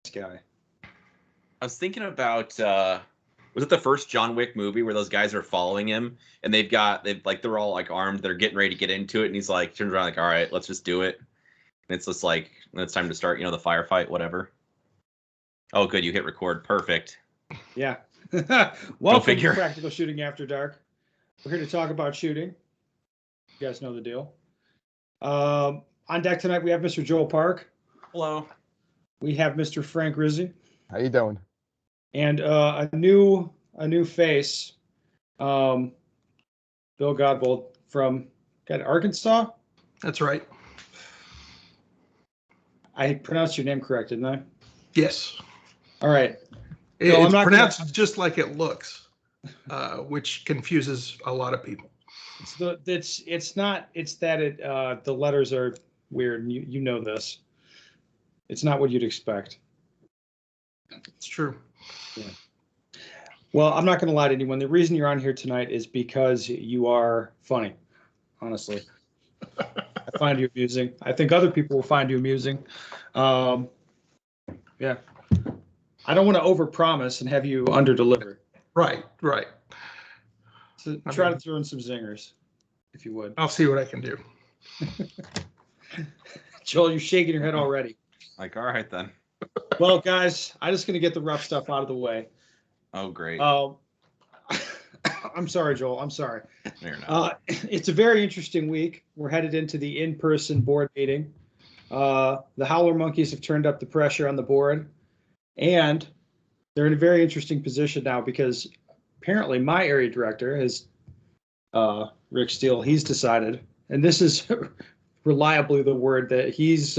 guy. I was thinking about was it the first John Wick movie where those guys are following him and they're all like armed, they're getting ready to get into it, and he's like turns around like, all right, let's just do it. And it's just like it's time to start, the firefight, whatever. Oh, good, you hit record. Perfect. Yeah. Welcome to Practical Shooting After Dark. We're here to talk about shooting. You guys know the deal. On deck tonight we have Mr. Joel Park. Hello. We have Mr. Frank Rizzi. How you doing? And a new face, Bill Godbold from Arkansas. That's right. I pronounced your name correct, didn't I? Yes. All right. It's pronounced just like it looks, which confuses a lot of people. It's that the letters are weird. And you know this. It's not what you'd expect. It's true. Yeah. Well, I'm not going to lie to anyone. The reason you're on here tonight is because you are funny, honestly. I find you amusing. I think other people will find you amusing. Yeah. I don't want to overpromise and have you underdeliver. Right. So try to throw in some zingers, if you would. I'll see what I can do. Joel, you're shaking your head already. Like, all right then. Well, guys, I'm just going to get the rough stuff out of the way. Oh, great. I'm sorry, Joel. I'm sorry. No, you're not. It's a very interesting week. We're headed into the in-person board meeting. The Howler Monkeys have turned up the pressure on the board, and they're in a very interesting position now because apparently my area director is Rick Steele. He's decided, and this is reliably the word, that he's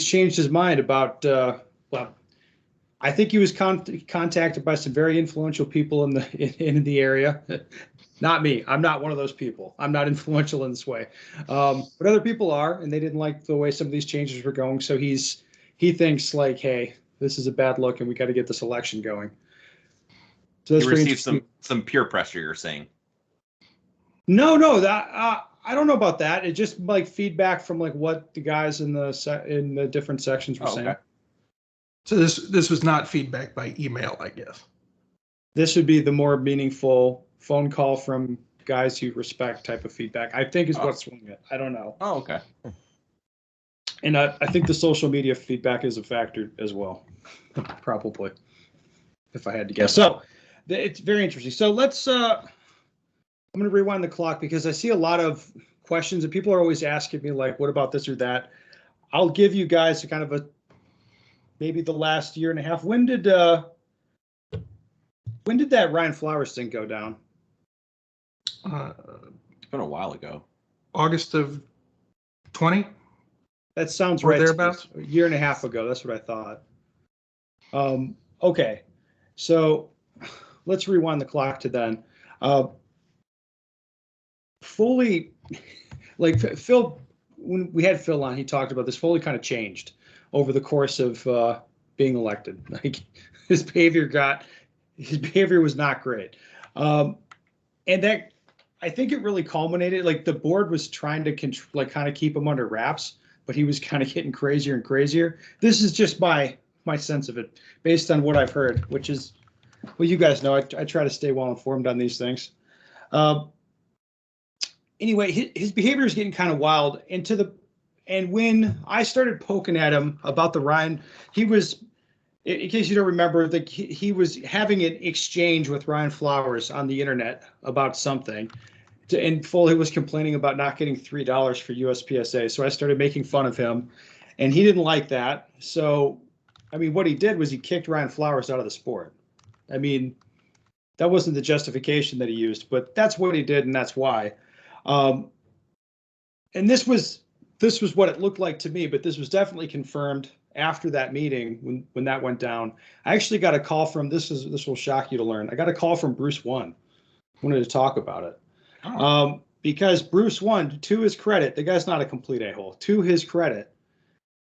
changed his mind about, I think he was contacted by some very influential people in the area. Not me. I'm not one of those people. I'm not influential in this way. But other people are, and they didn't like the way some of these changes were going. So he thinks like, hey, this is a bad look, and we got to get this election going. So that's you received some peer pressure, you're saying? No, that I don't know about that. It just like feedback from like what the guys in the different sections were saying. Okay. So this was not feedback by email, I guess. This would be the more meaningful phone call from guys you respect type of feedback, I think, is what's swinging it. I don't know. Oh, okay. And I think the social media feedback is a factor as well, probably, if I had to guess. So it's very interesting. So let's. I'm going to rewind the clock because I see a lot of questions and people are always asking me like, what about this or that? I'll give you guys a kind of maybe the last year and a half. When did that Ryan Flowers thing go down? It's been a while ago. August of 20? That sounds or right. Thereabouts? A year and a half ago. That's what I thought. Okay. So let's rewind the clock to then. Foley, like Phil, when we had Phil on, he talked about this. Foley kind of changed over the course of being elected. Like his behavior was not great, and that I think it really culminated. Like the board was trying to kind of keep him under wraps, but he was kind of getting crazier and crazier. This is just my sense of it, based on what I've heard, which is, well, you guys know I try to stay well informed on these things. Anyway, his behavior is getting kind of wild. And when I started poking at him about the Ryan, he was, in case you don't remember, he was having an exchange with Ryan Flowers on the internet about something. And Foley was complaining about not getting $3 for USPSA. So I started making fun of him, and he didn't like that. So, I mean, what he did was he kicked Ryan Flowers out of the sport. I mean, that wasn't the justification that he used, but that's what he did, and that's why. And this was what it looked like to me, but this was definitely confirmed after that meeting when that went down. I actually got a call from, this will shock you to learn. I got a call from Bruce One. Wanted to talk about it. Because Bruce One, to his credit, the guy's not a complete a-hole. To his credit,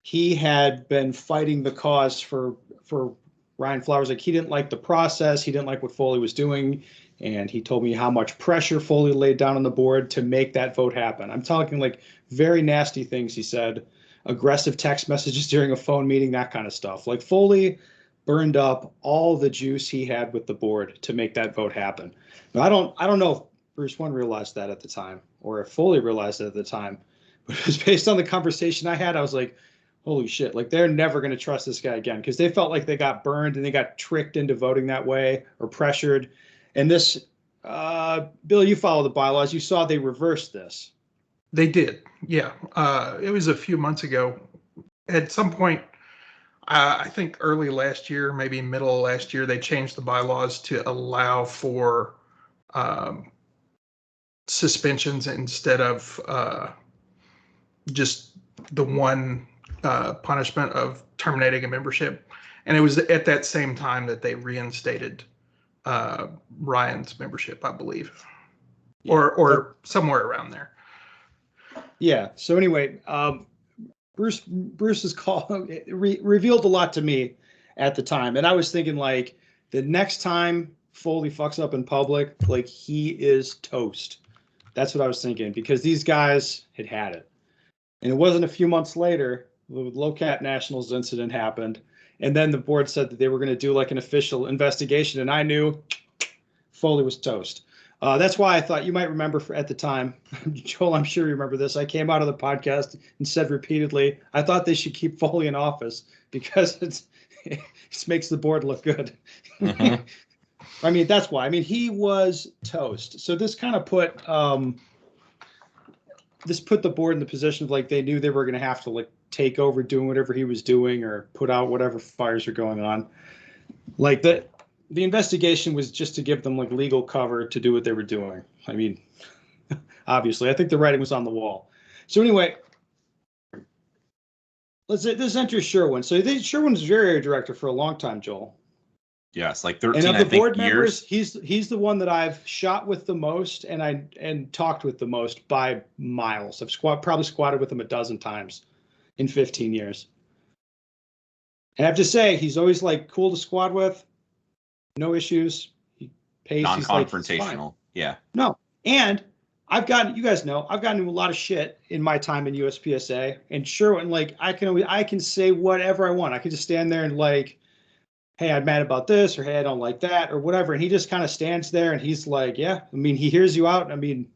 he had been fighting the cause for Ryan Flowers. Like, he didn't like the process. He didn't like what Foley was doing. And he told me how much pressure Foley laid down on the board to make that vote happen. I'm talking like very nasty things he said aggressive text messages during a phone meeting, that kind of stuff. Like Foley burned up all the juice he had with the board to make that vote happen. Now, I don't know if Bruce One realized that at the time or if Foley realized it at the time, but it was based on the conversation I had. I was like, holy shit, like they're never going to trust this guy again because they felt like they got burned and they got tricked into voting that way or pressured. And this, Bill, you follow the bylaws. You saw they reversed this. They did. Yeah. It was a few months ago. At some point, I think early last year, maybe middle of last year, they changed the bylaws to allow for suspensions instead of just the one punishment of terminating a membership. And it was at that same time that they reinstated Ryan's membership, I believe, Yeah. or somewhere around there. Yeah. So anyway, Bruce's call revealed a lot to me at the time, and I was thinking like the next time Foley fucks up in public, like he is toast. That's what I was thinking because these guys had it, and it wasn't a few months later the Low Cap Nationals incident happened, and then the board said that they were going to do like an official investigation, and I knew Foley was toast. That's why I thought you might remember at the time, Joel, I'm sure you remember this. I came out of the podcast and said repeatedly, I thought they should keep Foley in office because it makes the board look good. Mm-hmm. I mean, that's why. I mean, he was toast. So this kind of put the board in the position of like they knew they were going to have to like take over doing whatever he was doing or put out whatever fires are going on. Like the investigation was just to give them like legal cover to do what they were doing. I mean, obviously, I think the writing was on the wall. So anyway, let's enter Sherwin. So Sherwin was area director for a long time, Joel. Yes, like And 13, of I the think, board members, years. he's the one that I've shot with the most and talked with the most by miles. I've probably squatted with him a dozen times in 15 years. And I have to say, he's always like cool to squad with. No issues. He pays. Non-confrontational. Yeah. No. And I've gotten into a lot of shit in my time in USPSA. And Sherwin, like I can say whatever I want. I can just stand there and like, hey, I'm mad about this, or hey, I don't like that, or whatever. And he just kind of stands there and he's like, yeah, I mean, he hears you out. I mean,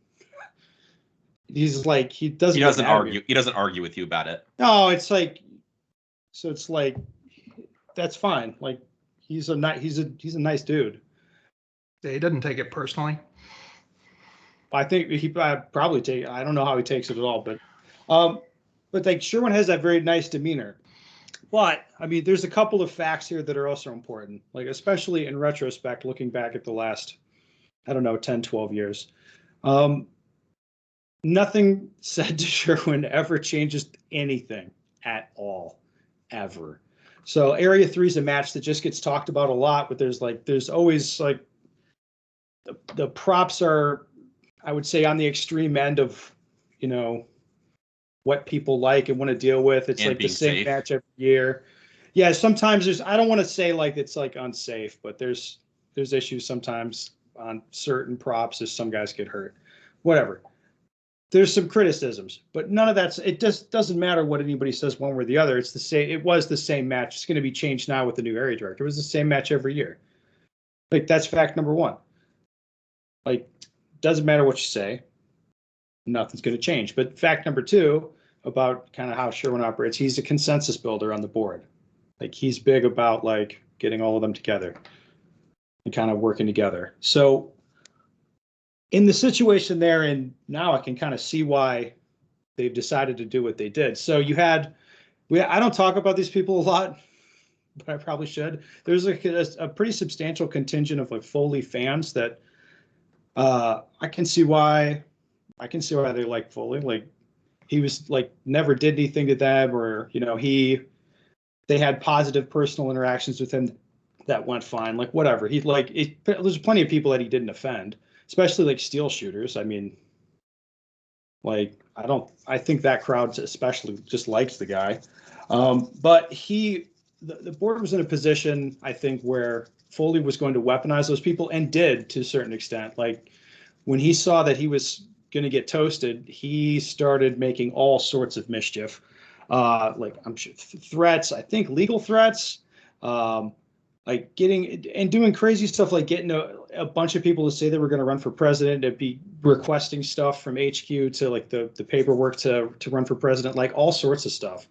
he's like, he doesn't argue. He doesn't argue with you about it. No, it's like, so it's like, that's fine. Like, he's a nice dude. Yeah, he doesn't take it personally. I think he probably take. I don't know how he takes it at all, but like Sherwin has that very nice demeanor. But I mean, there's a couple of facts here that are also important, like especially in retrospect, looking back at the last, I don't know, 10, 12 years. Nothing said to Sherwin ever changes anything at all, ever. So Area 3 is a match that just gets talked about a lot, but there's always like the props are, I would say, on the extreme end of, you know, what people like and want to deal with. It's like the same match every year. Yeah, sometimes I don't want to say like it's like unsafe, but there's issues sometimes on certain props as some guys get hurt. Whatever. There's some criticisms, but none of that's, it just doesn't matter what anybody says one way or the other. It's the same, it was the same match. It's going to be changed now with the new area director. It was the same match every year. Like that's fact number one. Like, doesn't matter what you say, nothing's going to change. But fact number two about kind of how Sherwin operates, he's a consensus builder on the board. Like he's big about like getting all of them together and kind of working together. So in the situation they're in now, I can kind of see why they've decided to do what they did. So I don't talk about these people a lot, but I probably should. There's a pretty substantial contingent of like Foley fans that I can see why they like Foley. Like he was like never did anything to them, or you know they had positive personal interactions with him that went fine. Like whatever there's plenty of people that he didn't offend, especially like steel shooters. I mean, like I think that crowd especially just likes the guy. But the board was in a position, I think, where Foley was going to weaponize those people and did to a certain extent. Like when he saw that he was going to get toasted, he started making all sorts of mischief. like I'm sure threats, I think legal threats, like getting and doing crazy stuff like getting a bunch of people to say they were going to run for president, to be requesting stuff from HQ to like the paperwork to run for president, like all sorts of stuff.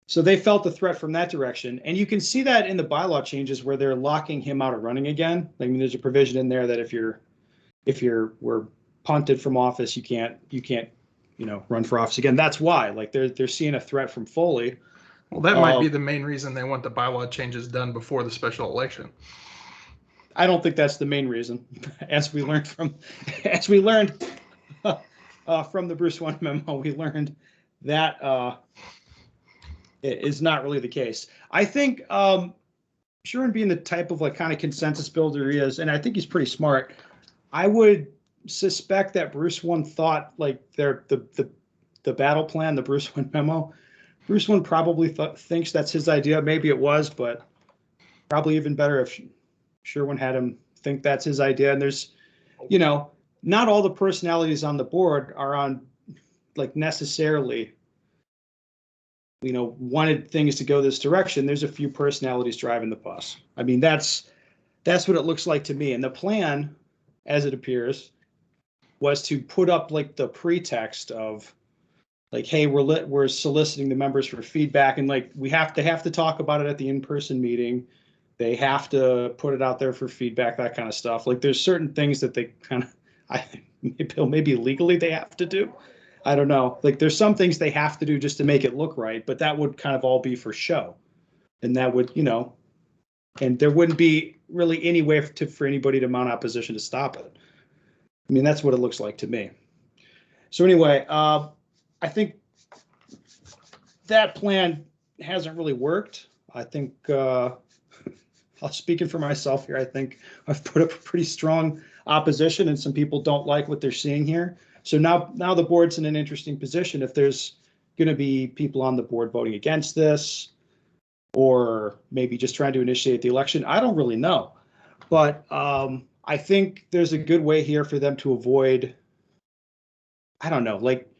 So they felt the threat from that direction. And you can see that in the bylaw changes where they're locking him out of running again. I mean, there's a provision in there that if were punted from office, you can't, run for office again. That's why, like they're seeing a threat from Foley. Well, that might be the main reason they want the bylaw changes done before the special election. I don't think that's the main reason, as we learned from the Bruce 1 memo, we learned that it is not really the case. I think Sherwin, being the type of like kind of consensus builder he is, and I think he's pretty smart, I would suspect that Bruce 1 thought like the battle plan, the Bruce 1 memo, Bruce 1 probably thinks that's his idea. Maybe it was, but probably even better if Sherwin had him think that's his idea. And there's, not all the personalities on the board are on like necessarily, wanted things to go this direction. There's a few personalities driving the bus. I mean, that's what it looks like to me. And the plan, as it appears, was to put up like the pretext of like, hey, we're soliciting the members for feedback, and like we have to talk about it at the in-person meeting. They have to put it out there for feedback, that kind of stuff. Like there's certain things that they kind of, maybe legally they have to do. I don't know. Like there's some things they have to do just to make it look right, but that would kind of all be for show. And that would, and there wouldn't be really any way for anybody to mount opposition to stop it. I mean, that's what it looks like to me. So anyway, I think that plan hasn't really worked. I think, speaking for myself here, I think I've put up a pretty strong opposition, and some people don't like what they're seeing here. So now the board's in an interesting position. If there's going to be people on the board voting against this, or maybe just trying to initiate the election, I don't really know. But I think there's a good way here for them to avoid, I don't know, like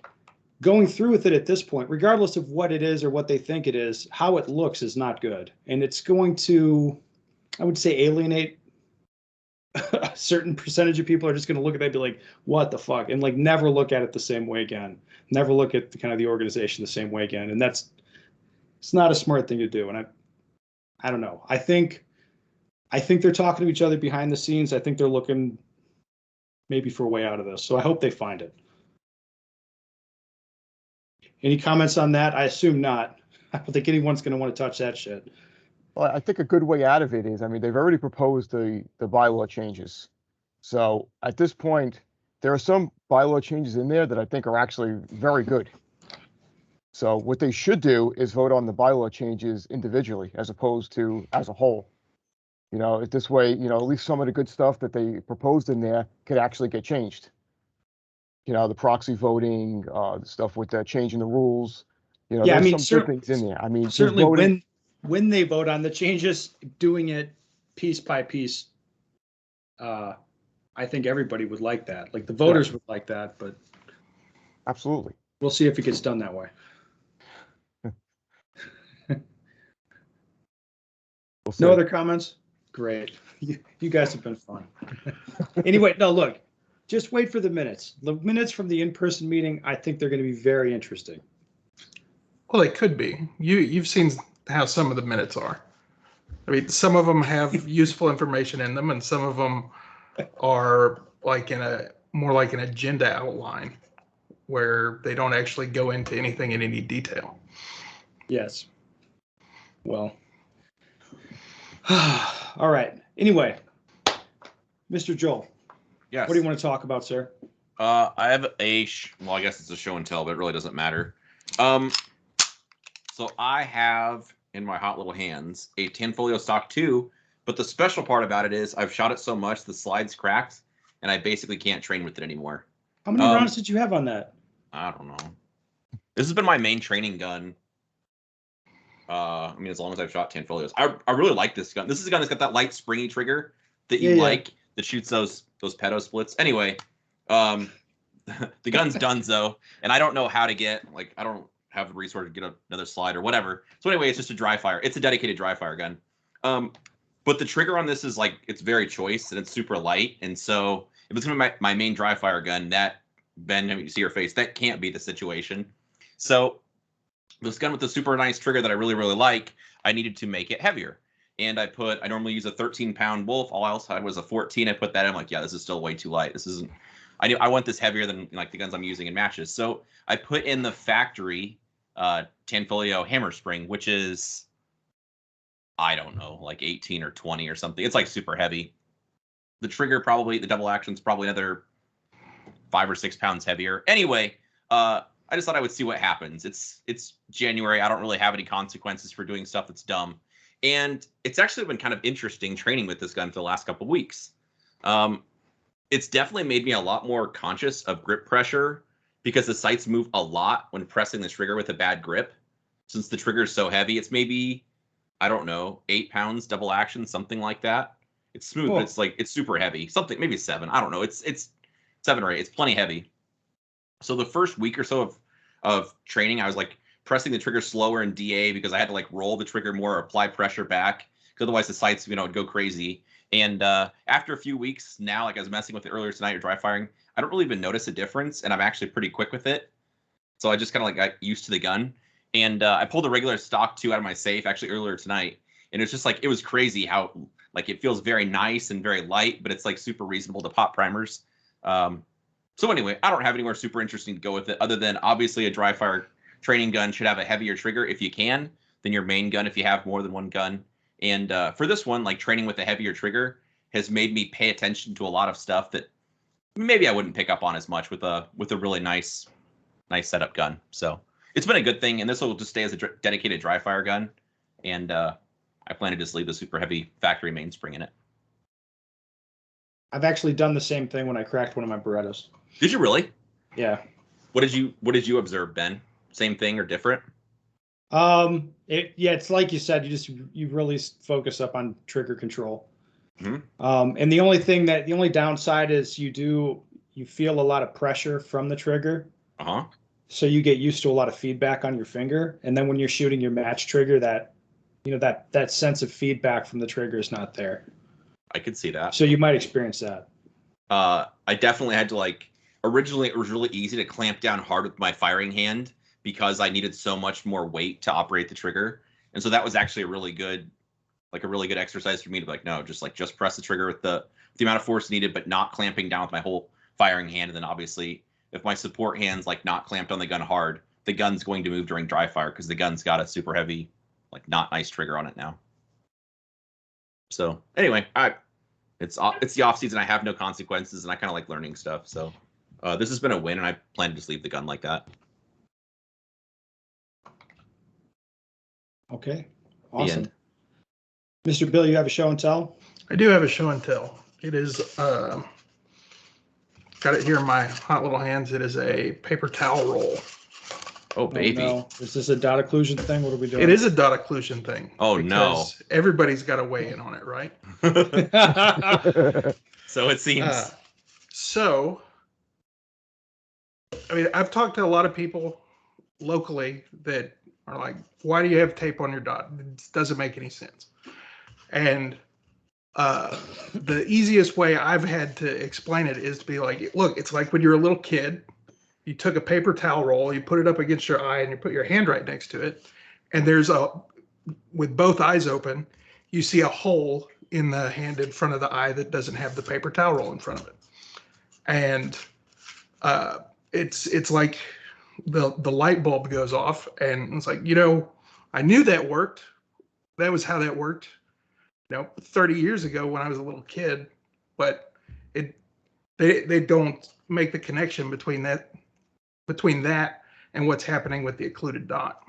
going through with it at this point, regardless of what it is or what they think it is, how it looks is not good. And it's going to, I would say, alienate a certain percentage of people. Are just going to look at that and be like, what the fuck? And like never look at it the same way again. Never look at the organization the same way again. And it's not a smart thing to do. And I don't know. I think they're talking to each other behind the scenes. I think they're looking maybe for a way out of this. So I hope they find it. Any comments on that? I assume not. I don't think anyone's going to want to touch that shit. Well, I think a good way out of it is, I mean, they've already proposed the bylaw changes. So at this point, there are some bylaw changes in there that I think are actually very good. So what they should do is vote on the bylaw changes individually as opposed to as a whole. This way, at least some of the good stuff that they proposed in there could actually get changed. The proxy voting, the stuff with changing the rules. Yeah, there's some good things in there. I mean, certainly when they vote on the changes, doing it piece by piece, I think everybody would like that. Like the voters would like that, but absolutely, we'll see if it gets done that way. No other comments? Great. You guys have been fun. Anyway, no, look, just wait for the minutes. The minutes from the in-person meeting, I think they're going to be very interesting. Well, they could be. You've seen how some of the minutes are. I mean, some of them have useful information in them, and some of them are like more like an agenda outline where they don't actually go into anything in any detail. Yes. Well. All right. Anyway, Mr. Joel. Yes. What do you want to talk about, sir? I have well, I guess it's a show and tell, but it really doesn't matter. So I have in my hot little hands a 10 folio stock 2, but the special part about it is I've shot it so much the slide's cracked, and I basically can't train with it anymore. How many rounds did you have on that? I don't know. This has been my main training gun. I mean, as long as I've shot 10 folios. I really like this gun. This is a gun that's got that light springy trigger that you like, that shoots those pedo splits. Anyway, the gun's donezo, and I don't know how to get have the resource to get another slide or whatever. So anyway, it's just a dry fire. It's a dedicated dry fire gun. But the trigger on this is like, it's very choice and it's super light. And so if it's gonna be my main dry fire gun, that, Ben, you see your face, that can't be the situation. So this gun with the super nice trigger that I really, really like, I needed to make it heavier. And I normally use a 13-pound Wolf. All else I was a 14. I put that in. I'm like, yeah, this is still way too light. This isn't, I want this heavier than like the guns I'm using in matches. So I put in the factory Tanfoglio hammer spring, which is, I don't know, like 18 or 20 or something. It's like super heavy. The trigger probably, the double action's probably another 5 or 6 pounds heavier. Anyway, I just thought I would see what happens. It's January. I don't really have any consequences for doing stuff that's dumb. And it's actually been kind of interesting training with this gun for the last couple of weeks. It's definitely made me a lot more conscious of grip pressure because the sights move a lot when pressing the trigger with a bad grip. Since the trigger is so heavy, it's maybe, I don't know, 8 pounds double action, something like that. It's smooth, but it's like, it's super heavy. Something, maybe 7. I don't know. It's 7 or 8. It's plenty heavy. So the first week or so of training, I was like pressing the trigger slower in DA because I had to like roll the trigger more, or apply pressure back, because otherwise the sights, would go crazy. And after a few weeks now, like I was messing with it earlier tonight or dry firing, I don't really even notice a difference, and I'm actually pretty quick with it. So I just kind of like got used to the gun. And I pulled a regular stock 2 out of my safe actually earlier tonight, and it's just like, it was crazy how like it feels very nice and very light, but it's like super reasonable to pop primers. So anyway, I don't have anywhere super interesting to go with it, other than obviously a dry fire training gun should have a heavier trigger if you can than your main gun if you have more than one gun. And for this one, like training with a heavier trigger has made me pay attention to a lot of stuff that maybe I wouldn't pick up on as much with a really nice setup gun. So it's been a good thing, and this will just stay as a dedicated dry fire gun. And I plan to just leave the super heavy factory mainspring in it. I've actually done the same thing when I cracked one of my Berettas. Did you really? Yeah. What did you observe, Ben? Same thing or different? It's like you said, you really focus up on trigger control. Mm-hmm. And the only downside is you feel a lot of pressure from the trigger. Uh-huh. So you get used to a lot of feedback on your finger. And then when you're shooting your match trigger, that sense of feedback from the trigger is not there. I could see that. So you might experience that. I definitely had to originally it was really easy to clamp down hard with my firing hand because I needed so much more weight to operate the trigger. And so that was actually a really good exercise for me to be like, no, just press the trigger with the amount of force needed, but not clamping down with my whole firing hand. And then obviously if my support hand's not clamped on the gun hard, the gun's going to move during dry fire because the gun's got a super heavy, not nice trigger on it now. So anyway, it's the off season. I have no consequences, and I kind of like learning stuff. So this has been a win, and I plan to just leave the gun like that. Okay, awesome. Mr. Bill, you have a show and tell? I do have a show and tell. It is got it here in my hot little hands. It is a paper towel roll. Oh, baby. No. Is this a dot occlusion thing? What are we doing? It is a dot occlusion thing. Oh, no. Everybody's got to weigh in on it, right? So it seems. I've talked to a lot of people locally that are like, why do you have tape on your dot? It doesn't make any sense. And the easiest way I've had to explain it is to be like, look, it's like when you're a little kid. You took a paper towel roll, you put it up against your eye, and you put your hand right next to it. And with both eyes open, you see a hole in the hand in front of the eye that doesn't have the paper towel roll in front of it. And it's like the light bulb goes off, and it's like, I knew that worked. That was how that worked, 30 years ago when I was a little kid. But they don't make the connection between that and what's happening with the occluded dot.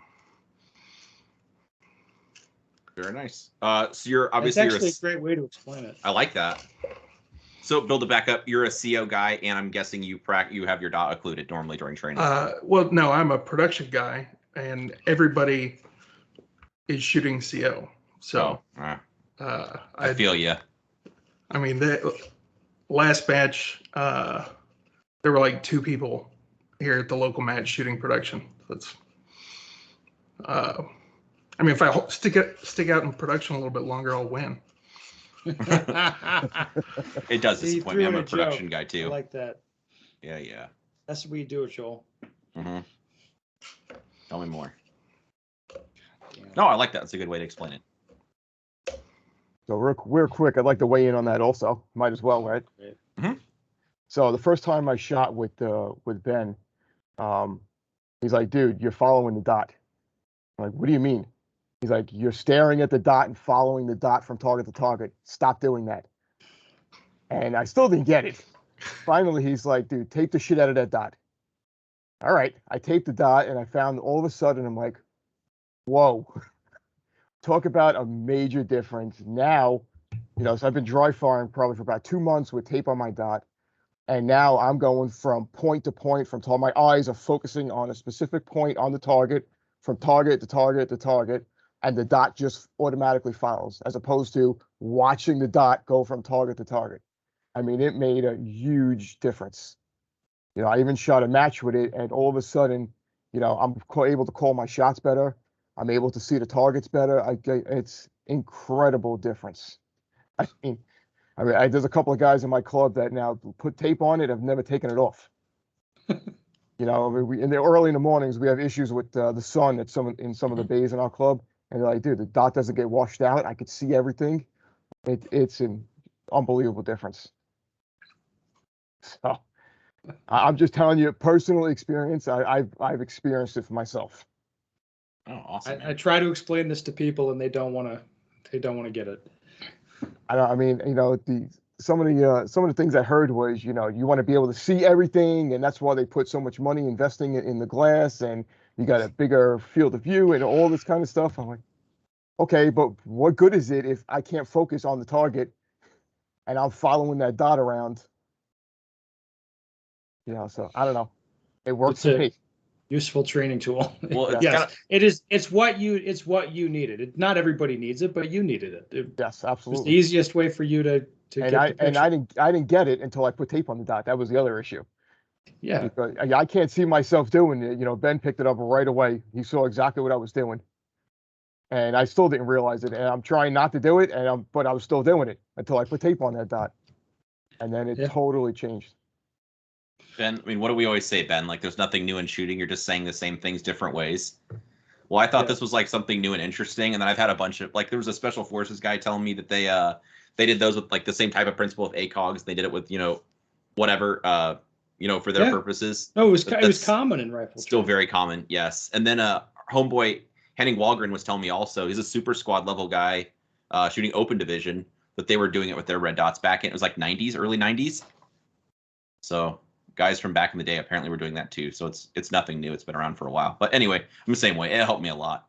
Very nice. So you're obviously it's actually a great way to explain it. I like that. So build it back up. You're a CO guy, and I'm guessing you have your dot occluded normally during training. Well, no, I'm a production guy, and everybody is shooting CO. So I feel you. I mean, the last match, there were 2 people here at the local match shooting production. I mean, if I stick out in production a little bit longer, I'll win. It does See, he disappoint me. threw I'm in a production joke. guy I too. like that. Yeah. That's what we do it, Joel. Mm-hmm. Tell me more. Damn. No, I like that. It's a good way to explain it. So real quick, I'd like to weigh in on that also. Might as well, right? Mhm. So the first time I shot with Ben, he's like, dude, you're following the dot. I'm like, what do you mean? He's like, you're staring at the dot and following the dot from target to target. Stop doing that. And I still didn't get it. Finally, he's like, dude, tape the shit out of that dot. All right. I taped the dot and I found all of a sudden, I'm like, whoa. Talk about a major difference. Now, so I've been dry firing probably for about 2 months with tape on my dot. And now I'm going from point to point, from my eyes are focusing on a specific point on the target, from target to target to target, and the dot just automatically follows, as opposed to watching the dot go from target to target. I mean, it made a huge difference. I even shot a match with it, and all of a sudden, I'm able to call my shots better. I'm able to see the targets better. It's incredible difference. I mean, there's a couple of guys in my club that now put tape on it. I've never taken it off. In the early in the mornings, we have issues with the sun at in some of the bays in our club, and they're like, dude, the dot doesn't get washed out. I could see everything. It's an unbelievable difference. So I'm just telling you, personal experience. I've experienced it for myself. Oh, awesome. I try to explain this to people, and they don't want to get it. Some of the things I heard was, you want to be able to see everything, and that's why they put so much money investing in the glass, and you got a bigger field of view and all this kind of stuff. I'm like, okay, but what good is it if I can't focus on the target and I'm following that dot around? So I don't know. It works for me. Useful training tool. Well, yes, it is. It's what you needed. Not everybody needs it, but you needed it. Yes, It's the absolutely. easiest way for you to get the picture. I didn't get it until I put tape on the dot. That was the other issue. Yeah. Because I can't see myself doing it. Ben picked it up right away. He saw exactly what I was doing, and I still didn't realize it. And I'm trying not to do it, but I was still doing it until I put tape on that dot, and then it totally changed. Ben, what do we always say, Ben? Like, there's nothing new in shooting. You're just saying the same things different ways. Well, I thought this was like something new and interesting, and then I've had a bunch of there was a special forces guy telling me that they did those with like the same type of principle of ACOGs. They did it with whatever for their purposes. No, it was common in rifle. Still very common, yes. And then homeboy Henning Walgren was telling me also, he's a super squad level guy shooting open division, that they were doing it with their red dots back in, it was like 90s, early 90s. So guys from back in the day apparently were doing that too. So it's nothing new. It's been around for a while. But anyway, I'm the same way. It helped me a lot.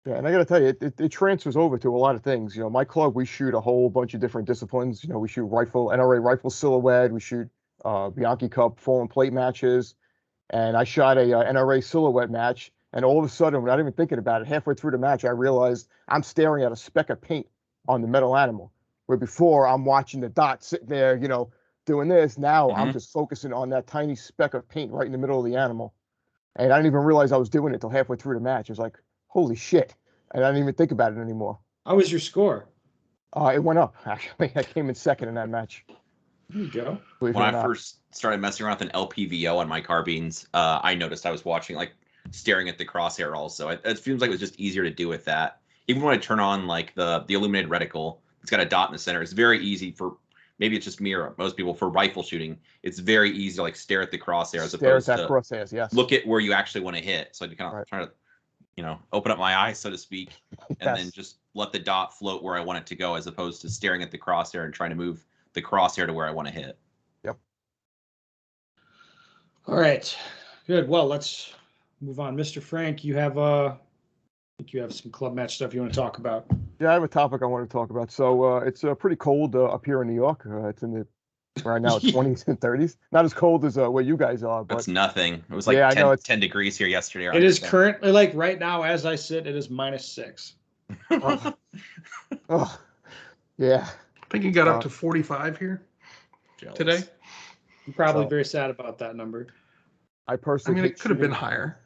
Yeah, and I got to tell you, it transfers over to a lot of things. My club, we shoot a whole bunch of different disciplines. We shoot NRA rifle silhouette. We shoot Bianchi Cup fallen plate matches. And I shot a NRA silhouette match. And all of a sudden, without even thinking about it, halfway through the match, I realized I'm staring at a speck of paint on the metal animal. Where before, I'm watching the dot sitting there, doing this. Now I'm just focusing on that tiny speck of paint right in the middle of the animal. And I didn't even realize I was doing it till halfway through the match. It was like, holy shit. And I didn't even think about it anymore. How was your score? It went up, actually. I came in second in that match. There you go. When I first started messing around with an LPVO on my carbines, I noticed I was watching, staring at the crosshair also. It seems like it was just easier to do with that. Even when I turn on, the illuminated reticle, it's got a dot in the center. It's very easy for, maybe it's just me or most people, for rifle shooting. It's very easy to, stare at the crosshair as opposed to crosshairs, yes. Look at where you actually want to hit. So I kind of try to, open up my eyes, so to speak, and then just let the dot float where I want it to go, as opposed to staring at the crosshair and trying to move the crosshair to where I want to hit. Yep. All right. Good. Well, let's move on. Mr. Frank, I think you have some club match stuff you want to talk about. Yeah, I have a topic I want to talk about. So it's pretty cold up here in New York. It's in the right now 20s and 30s. Not as cold as where you guys are, but it's nothing. It was 10 degrees here yesterday. It is currently, right now as I sit, it is -6. Yeah. I think it got up to 45 here today. I'm probably very sad about that number. I personally, it could have been higher.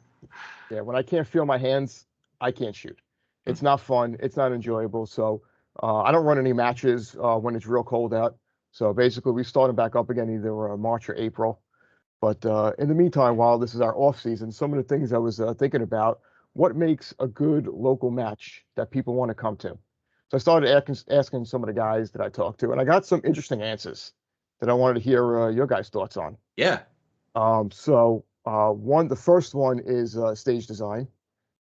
Yeah, when I can't feel my hands, I can't shoot. It's not fun. It's not enjoyable. So I don't run any matches when it's real cold out. So basically, we started back up again either March or April. But in the meantime, while this is our off season, some of the things I was thinking about, what makes a good local match that people want to come to? So I started asking some of the guys that I talked to, and I got some interesting answers that I wanted to hear your guys' thoughts on. Yeah. The first one is stage design,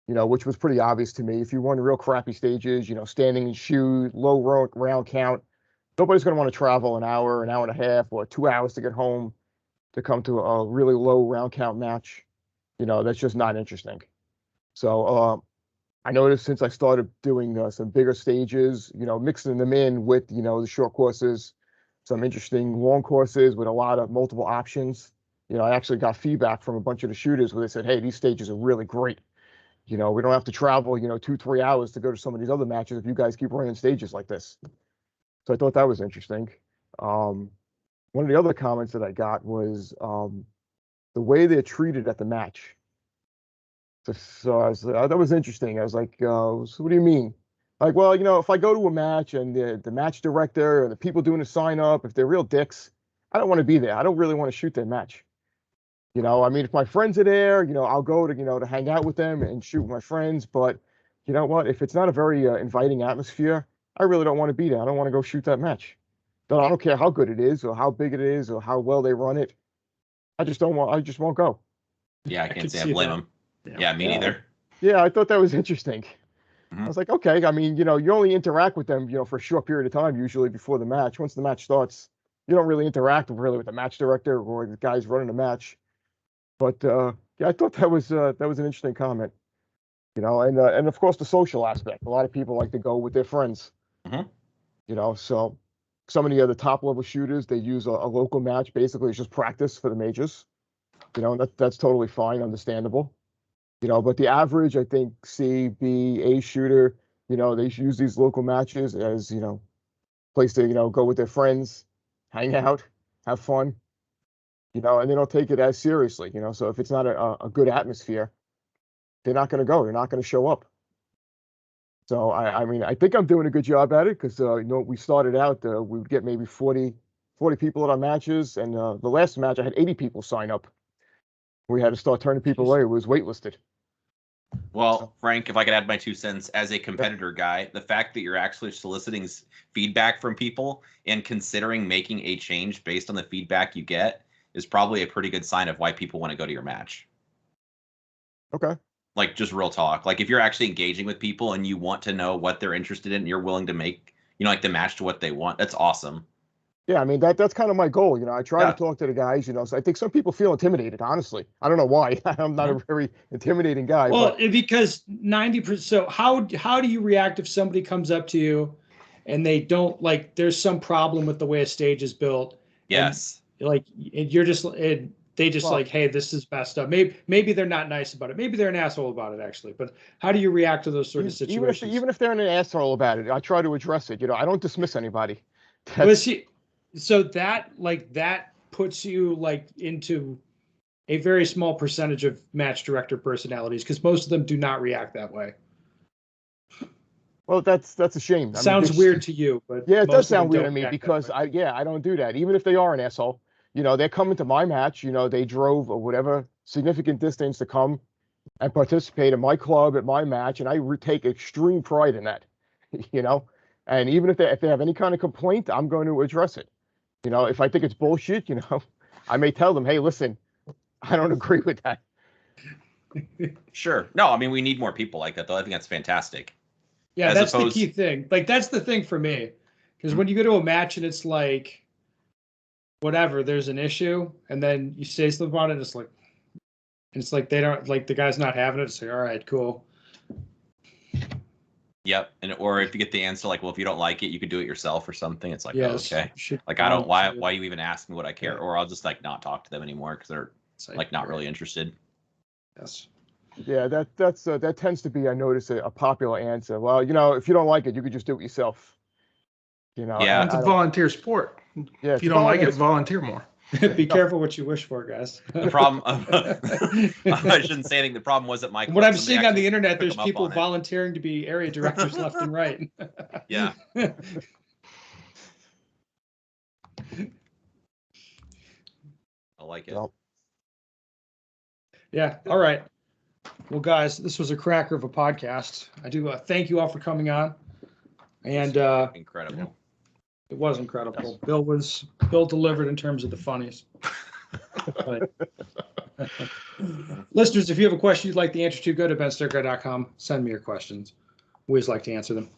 which was pretty obvious to me. If you run real crappy stages, standing and shoot, low round count, nobody's going to want to travel an hour and a half, or 2 hours to get home to come to a really low round count match. That's just not interesting. So I noticed since I started doing some bigger stages, mixing them in with, the short courses, some interesting long courses with a lot of multiple options. I actually got feedback from a bunch of the shooters where they said, hey, these stages are really great. We don't have to travel, 2-3 hours to go to some of these other matches if you guys keep running stages like this. So I thought that was interesting. One of the other comments that I got was the way they're treated at the match. So that was interesting. I was like, so what do you mean? Like, well, if I go to a match and the match director or the people doing the sign up, if they're real dicks, I don't want to be there. I don't really want to shoot their match. I mean, if my friends are there, I'll go to, to hang out with them and shoot with my friends. But you know what? If it's not a very inviting atmosphere, I really don't want to be there. I don't want to go shoot that match. I don't care how good it is or how big it is or how well they run it. I just won't go. Yeah, I can't say I blame them. Yeah, me neither. Yeah, I thought that was interesting. Mm-hmm. I was like, okay, I mean, you only interact with them, for a short period of time, usually before the match. Once the match starts, you don't really interact with the match director or the guys running the match. But yeah, I thought that was an interesting comment. And of course the social aspect. A lot of people like to go with their friends. Mm-hmm. So some of the other top level shooters, they use a local match. Basically, it's just practice for the majors. That's totally fine, understandable. But the average, I think, C, B, A shooter, they use these local matches as, place to, go with their friends, hang out, have fun, and they don't take it as seriously, so if it's not a good atmosphere, they're not going to go, they're not going to show up. So, I mean, I think I'm doing a good job at it because, we started out, we would get maybe 40 people at our matches, and the last match, I had 80 people sign up. We had to start turning people away. It was waitlisted. Well, Frank, if I could add my 2 cents as a competitor guy, the fact that you're actually soliciting feedback from people and considering making a change based on the feedback you get is probably a pretty good sign of why people want to go to your match. Okay. Like, just real talk. Like, if you're actually engaging with people and you want to know what they're interested in, and you're willing to make, like the match to what they want, that's awesome. Yeah, I mean, that's kind of my goal. I try to talk to the guys, so I think some people feel intimidated, honestly. I don't know why. I'm not a very intimidating guy. Well, because 90%, so how do you react if somebody comes up to you and they don't like, there's some problem with the way a stage is built? Yes. And you're just, they just like, hey, this is messed up. Maybe they're not nice about it. Maybe they're an asshole about it, actually. But how do you react to those sort of situations? Even if they're an asshole about it, I try to address it. I don't dismiss anybody. So that puts you into a very small percentage of match director personalities, because most of them do not react that way. Well, that's a shame. Sounds weird to you, but yeah, it does sound weird to me because I don't do that. Even if they are an asshole, they're coming to my match. They drove or whatever significant distance to come and participate in my club at my match, and I take extreme pride in that. And even if they have any kind of complaint, I'm going to address it. If I think it's bullshit, I may tell them, hey, listen, I don't agree with that. Sure. No, I mean, we need more people like that, though. I think that's fantastic. Yeah, that's the key thing. That's the thing for me. Because when you go to a match and it's like, whatever, there's an issue, and then you say something about it, and it's like they don't, like the guy's not having it. It's like, all right, cool. Yep. Or if you get the answer like, well, if you don't like it, you could do it yourself or something. It's like, yes, okay. Like, I don't, why you even ask me what I care? Or I'll just not talk to them anymore because they're not really interested. Yes. Yeah, that tends to be, I notice, a popular answer. Well, if you don't like it, you could just do it yourself. Yeah. It's a volunteer sport. Yeah, if you don't like it, volunteer more. Be careful what you wish for, guys. The problem, I shouldn't say anything. The problem was that my What I'm somebody seeing on the actually internet, took there's them up people on it. volunteering to be area directors left and right. Yeah. I like it. So, Yeah. All right. Well, guys, this was a cracker of a podcast. I do thank you all for coming on. And Incredible. it was incredible. Bill delivered in terms of the funnies. But, listeners, if you have a question you'd like the answer to, go to bensturger.com. Send me your questions. We always like to answer them.